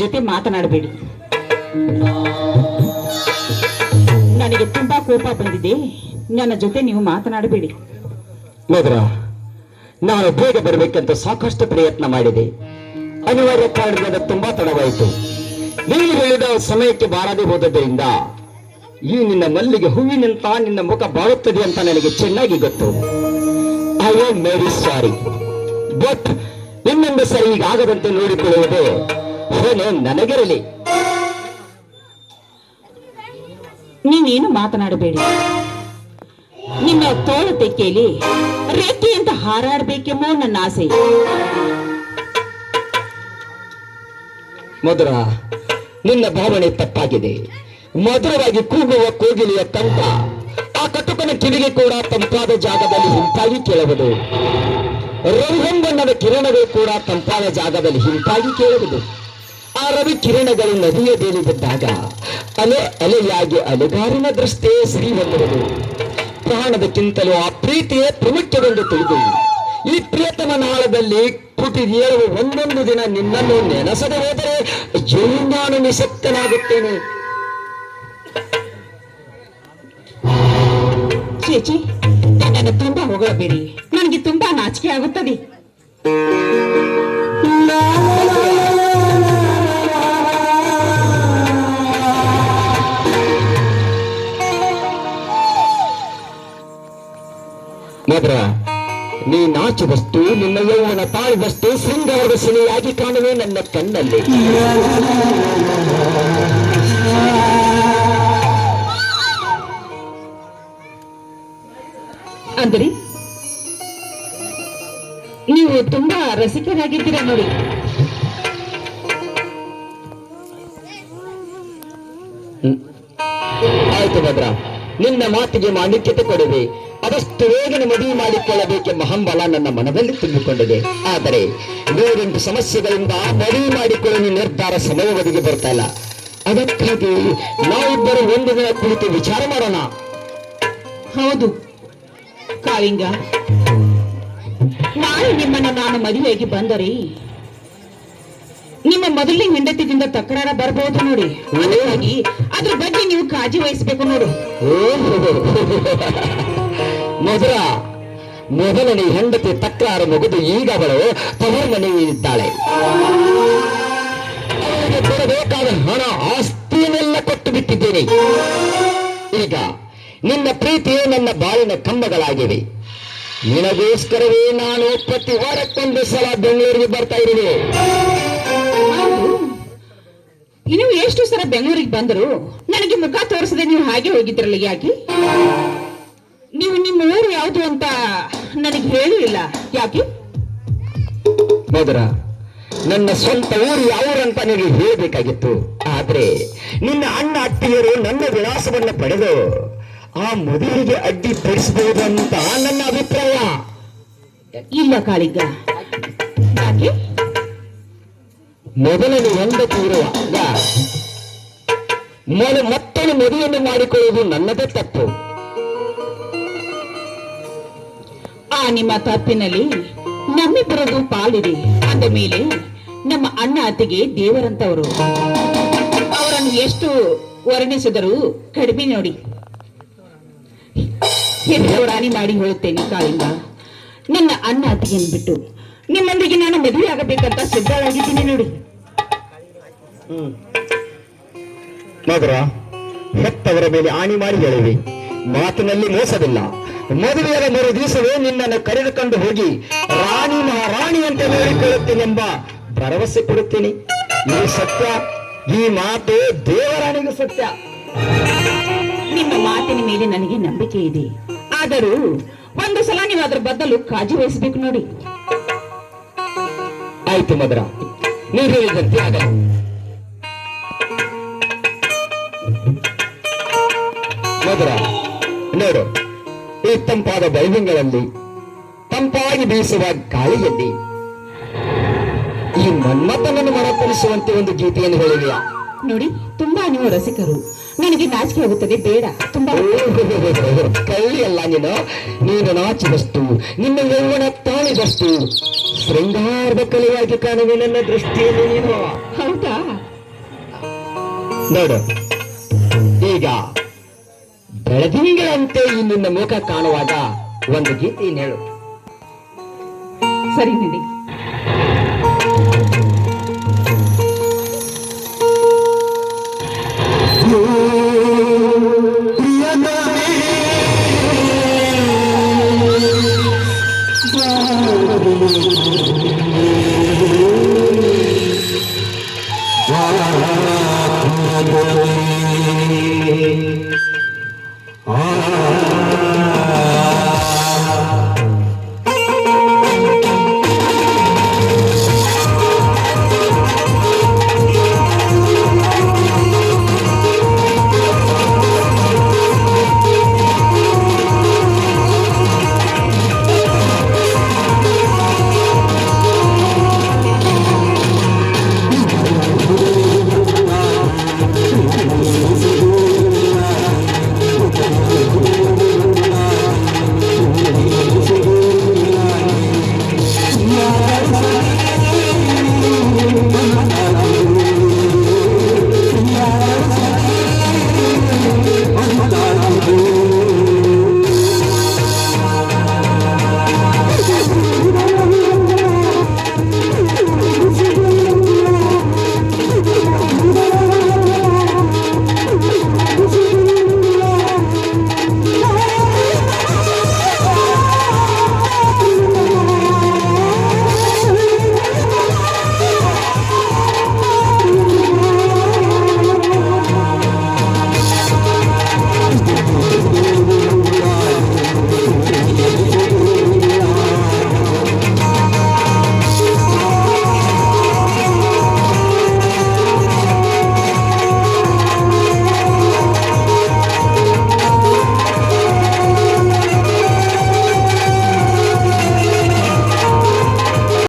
ಜೊತೆ ಮಾತನಾಡಬೇಡಿ. ನನಗೆ ತುಂಬಾ ಕೋಪ ಬಂದಿದೆ. ನನ್ನ ಜೊತೆ ನೀವು ಮಾತನಾಡಬೇಡಿ. ಮಧುರ, ನಾನು ಬೇಗ ಬರಬೇಕಂತ ಸಾಕಷ್ಟು ಪ್ರಯತ್ನ ಮಾಡಿದೆ. ಅನಿವಾರ್ಯ ಕಾರಣದಿಂದ ತುಂಬಾ ತಡವಾಯಿತು. ನೀನು ಹೇಳಿದ ಸಮಯಕ್ಕೆ ಬಾರದೆ ಹೋದದ್ದರಿಂದ ಈ ನಿನ್ನ ಮಲ್ಲಿಗೆ ಹೂವಿನಂತ ನಿನ್ನ ಮುಖ ಬಾಳುತ್ತದೆ ಅಂತ ನನಗೆ ಚೆನ್ನಾಗಿ ಗೊತ್ತು. I am very sorry. But ಇನ್ನೊಂದು ಸರಿ ಈಗಾಗದಂತೆ ನೋಡಿಕೊಳ್ಳುವುದು ಹೊಣೆ ನನಗಿರಲಿ. ನೀವೇನು ಮಾತನಾಡಬೇಡಿ. ನಿಮ್ಮ ತೋಳ ತೆಕ್ಕೆಯಲ್ಲಿ ರೆಕ್ಕೆಯಂತ ಹಾರಾಡಬೇಕೆಂಬ ನನ್ನ ಆಸೆ. ಮಧುರ, ನಿನ್ನ ಭಾವನೆ ತಪ್ಪಾಗಿದೆ. ಮಧುರವಾಗಿ ಕೂಗುವ ಕೋಗಿಲೆಯ ಕಂಠ ಆ ಕಟುಕನ ಕಿವಿಗೆ ಕೂಡ ತಂಪಾದ ಜಾಗದಲ್ಲಿ ಹಿಂಪಾಗಿ ಕೇಳುವುದು. ರವಿಹೊಂಬಣ್ಣದ ಕಿರಣಗಳು ಕೂಡ ತಂಪಾದ ಜಾಗದಲ್ಲಿ ಹಿಂಪಾಗಿ ಕೇಳುವುದು. ಆ ರವಿ ಕಿರಣಗಳು ನದಿಯ ಬೇಲಿ ಬಿದ್ದಾಗ ಅಲೆ ಅಲೆಯಾಗಿ ಅಲೆಗಾರಿನ ದೃಷ್ಟಿಯೇ ಸಿರಿ ಹೊಂದಿರುವುದು. ಪ್ರಾಣದಕ್ಕಿಂತಲೂ ಆ ಪ್ರೀತಿಯೇ ಪ್ರಮುಖವೆಂದು ತಿಳಿದು ಈ ಪ್ರಿಯತಮ ನಾಳದಲ್ಲಿ ಪುಟಿದೇಳುವ ಒಂದೊಂದು ದಿನ ನಿನ್ನನ್ನು ನೆನೆಸದೆ ಹೋದರೆ ನಾನು ನಿಶಕ್ತನಾಗುತ್ತೇನೆ. ಚೇಚಿ, ನನ್ನನ್ನು ತುಂಬಾ ಹೊಗಳಬೇಡಿ. ನನಗೆ ತುಂಬಾ ನಾಚಿಕೆ ಆಗುತ್ತದೆ. ಮಧುರ, ನೀ ನಾಚುವಷ್ಟು, ನಿನ್ನ ಯೌವನ ತಾಳುವಷ್ಟು ಶೃಂಗಾರದ ಶಿಲೆಯಾಗಿ ಕಾಣುವೆ ನನ್ನ ಕಣ್ಣಲ್ಲಿ. ಅಂದರೆ ನೀವು ತುಂಬಾ ರಸಿಕರಾಗಿದ್ದೀರಾ ನೋಡಿ. ಆಯ್ತು ಮಧುರ, ನಿನ್ನ ಮಾತಿಗೆ ಮಾನ್ಯತೆ ಕೊಡುವೆ. ಅದಷ್ಟು ಬೇಗನೆ ಮದುವೆ ಮಾಡಿಕೊಳ್ಳಬೇಕೆಂಬ ಹಂಬಲ ನನ್ನ ಮನದಲ್ಲಿ ತುಂಬಿಕೊಂಡಿದೆ. ಆದರೆ ಬೇರೆಂಟು ಸಮಸ್ಯೆಗಳಿಂದ ಮದುವೆ ಮಾಡಿಕೊಳ್ಳಲು ನಿರ್ಧಾರ ಸಮಯ ಒದಗಿ ಬರ್ತಾ ಇಲ್ಲ. ಅದಕ್ಕಾಗಿ ನಾವಿಬ್ಬರು ಒಂದು ದಿನ ಕುರಿತು ವಿಚಾರ ಮಾಡೋಣ. ಹೌದು ಕಾಳಿಂಗ, ನಾಳೆ ನಿಮ್ಮನ್ನ ನಾನು ಮದುವೆಯಾಗಿ ಬಂದರೆ ನಿಮ್ಮ ಮೊದಲನೇ ಹೆಂಡತಿಯಿಂದ ತಕರಾರ ಬರಬಹುದು ನೋಡಿ. ಹಾಗಾಗಿ ಅದ್ರ ಬಗ್ಗೆ ನೀವು ಕಾಳಜಿ ವಹಿಸಬೇಕು ನೋಡು. ಮಧುರ, ಮೊದಲನೇ ಹೆಂಡತಿ ತಕರಾರು ಮುಗಿದು ಈಗ ಅವಳು ತವರು ಮನೆಯಿದ್ದಾಳೆ. ಅವಳಿಗೆ ಕೊಡಬೇಕಾದ ಹಣ ಆಸ್ತಿಯನ್ನೆಲ್ಲ ಕೊಟ್ಟು ಬಿಟ್ಟಿದ್ದೇನೆ. ಈಗ ನಿನ್ನ ಪ್ರೀತಿಯೇ ನನ್ನ ಬಾಳಿನ ಕಂಬಗಳಾಗಿವೆ. ನಿನಗೋಸ್ಕರವೇ ನಾನು ಪ್ರತಿ ವಾರಕ್ಕೊಂದು ಸಲ ಬೆಂಗಳೂರಿಗೆ ಬರ್ತಾ ಇರುವೆ. ನೀವು ಎಷ್ಟು ಸಲ ಬೆಂಗಳೂರಿಗೆ ಬಂದರು ನನಗೆ ಮುಖ ತೋರಿಸದೆ ನೀವು ಹಾಗೆ ಹೋಗಿದ್ರಲ್ಲ, ಯಾಕೆ? ನೀವು ನಿಮ್ಮ ಊರು ಯಾವುದು ಅಂತ ನನಗೆ ಹೇಳಿಲ್ಲ, ಯಾಕೆ? ಮಧುರ, ನನ್ನ ಸ್ವಂತ ಊರು ಯಾವೂರಂತ ನಿನಗೆ ಹೇಳಬೇಕಾಗಿತ್ತು. ಆದ್ರೆ ನಿನ್ನ ಅಣ್ಣ ಅತ್ತಿಗೆಯರು ನನ್ನ ವಿಳಾಸವನ್ನು ಪಡೆದು ಆ ಮದುವೆಗೆ ಅಡ್ಡಿಪಡಿಸಬಹುದು ಅಂತ ನನ್ನ ಅಭಿಪ್ರಾಯ. ಇಲ್ಲ ಕಾಳಿಗ, ಯಾಕೆ? ಮೊದಲನೇ ಹೆಂಡತಿ ಇರುವಾಗ ಮತ್ತೊಂದು ಮದುವೆಯನ್ನು ಮಾಡಿಕೊಳ್ಳುವುದು ನನ್ನದೇ ತಪ್ಪು. ಆ ನಿಮ್ಮ ತಪ್ಪಿನಲ್ಲಿ ನಮ್ಮಿಬ್ಬರದು ಪಾಲಿದೆ. ಅಂದ ಮೇಲೆ ನಮ್ಮ ಅಣ್ಣ ಅತ್ತಿಗೆ ದೇವರಂತವರು. ಅವರನ್ನು ಎಷ್ಟು ವರ್ಣಿಸಿದರೂ ಕಡಿಮೆ ನೋಡಿ. ರಾಣಿ ಮಾಡಿ ಹೇಳುತ್ತೇನೆ ಕಾಳಿಂಗ, ನನ್ನ ಅಣ್ಣ ಅತ್ತಿಗೆಯನ್ನು ಬಿಟ್ಟು ನಿಮ್ಮೊಂದಿಗೆ ನಾನು ಮದುವೆ ಆಗಬೇಕಂತ ಸಿದ್ಧರಾಗಿದ್ದೀನಿ ನೋಡಿ. ಮಧುರ, ಹೆತ್ತವರ ಮೇಲೆ ಆಣಿ ಮಾಡಿ ಹೇಳಿವೆ. ಮಾತಿನಲ್ಲಿ ಮೋಸವಿಲ್ಲ. ಮದುವೆಯ ಮರು ದಿವಸವೇ ನಿನ್ನನ್ನು ಕರೆದುಕೊಂಡು ಹೋಗಿ ರಾಣಿ ಮಹಾರಾಣಿ ಅಂತ ಹೇಳಿಕೊಳ್ಳುತ್ತೇನೆಂಬ ಭರವಸೆ ಕೊಡುತ್ತೇನೆ. ಇದು ಸತ್ಯ. ಈ ಮಾತು ದೇವರಾಣಿಗೂ ಸತ್ಯ. ನಿಮ್ಮ ಮಾತಿನ ಮೇಲೆ ನನಗೆ ನಂಬಿಕೆ ಇದೆ. ಆದರೂ ಒಂದು ಸಲ ನೀವು ಅದರ ಬದಲು ಕಾಳಜಿ ವಹಿಸಬೇಕು ನೋಡಿ. ಆಯ್ತು ಮಧುರ, ನೀವು ಹೇಳಿದಂತೆ ಆಗಲ್ಲ. ಮಧುರ, ನೋಡು, ಈ ತಂಪಾದ ಬೈಲಿಂಗಳಲ್ಲಿ, ತಂಪಾಗಿ ಬೀಸುವ ಗಾಳಿಯಲ್ಲಿ ಈ ಮನ್ಮಥನನ್ನು ಮನಪಡಿಸುವಂತೆ ಒಂದು ಗೀತೆಯನ್ನು ಹೇಳಿದೆಯಾ? ನೋಡಿ, ತುಂಬಾ ನೀವು ರಸಿಕರು. ನನಗೆ ನಾಚಿಕೆ ಆಗುತ್ತದೆ, ಬೇಡ. ತುಂಬಾ ಕಳ್ಳಿ ಅಲ್ಲ ನೀನು ನಾಚಿದಷ್ಟು, ನಿನ್ನ ಯೌವನ ತಾಳಿದಷ್ಟು ಶೃಂಗಾರದ ಕಲೆಯಾಗಿ ಕಾಣುವೆ ನನ್ನ ದೃಷ್ಟಿಯಲ್ಲಿ ನೀನು. ಹೌದಾ? ನೋಡು, ಈಗ ಬೆಳದಿಂಗಳಂತೆ ಈ ನಿನ್ನ ಮುಖ ಕಾಣುವಾಗ ಒಂದು ಗೀತೆ ಹೇಳು. ಸರಿ ನಡಿ.